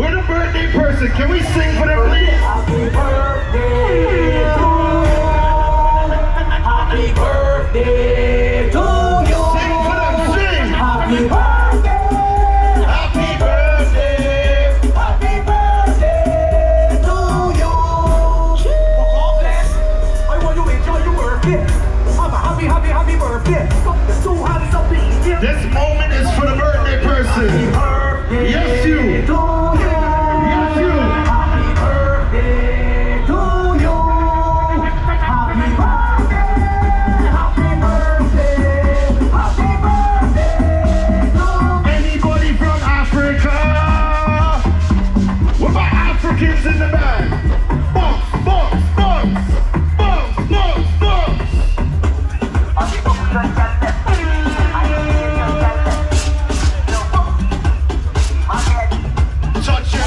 We're the birthday person. Can we sing for them, please? Happy birthday to you. Happy birthday to you. Sing for them, sing. Happy birthday. Happy birthday. Happy birthday to you. I want you to enjoy your birthday. Have a happy birthday. So hands up, please. This moment is for the birthday person. Yes, you. Yes, you. Happy birthday to you. Happy birthday. Happy birthday. Happy birthday to Anybody from Africa? What about Africans in the band? Box, box, box. Box, box, box. Touch ya.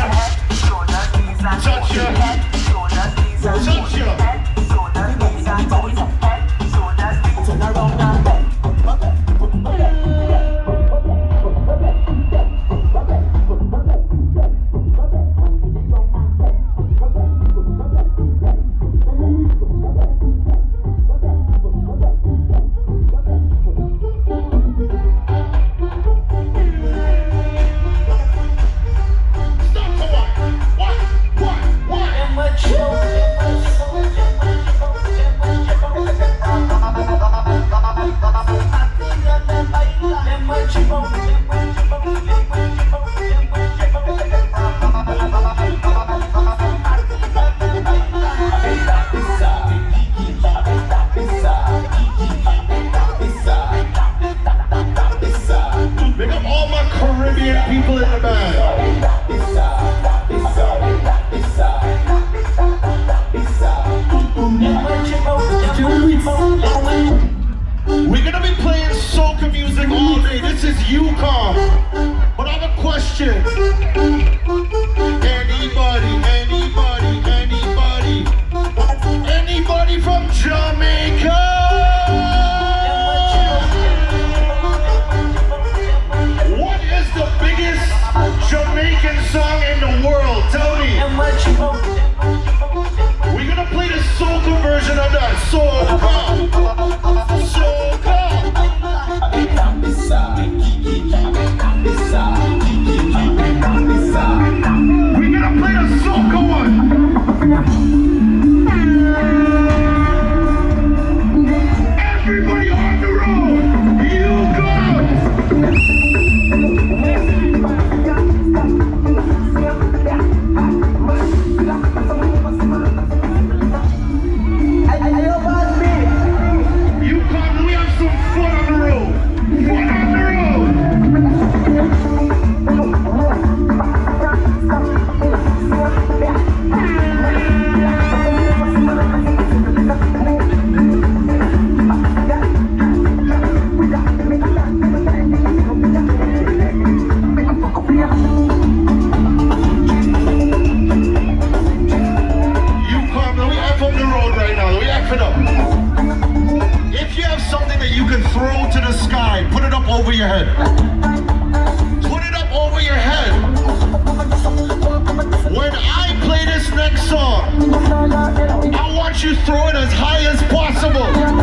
Touch ya. Touch ya. Stop for what? Big up all my Caribbean people in the band. We're gonna be playing soca music all day. This is UCOM. But I have a question. Anybody from Jamaica? What is the biggest Jamaican song in the world? Tell me. We're gonna play the soca version of that. Soca. Soca. We're gonna play the soca one. Everybody on the road. You go. You come, we have some fun on the road. Fun on the road. You come, we have on the road right now. We have it up. If you have something that you can throw to the sky, put it up over your head. Put it up over your head. When I play this next song, I want you to throw it as high as possible.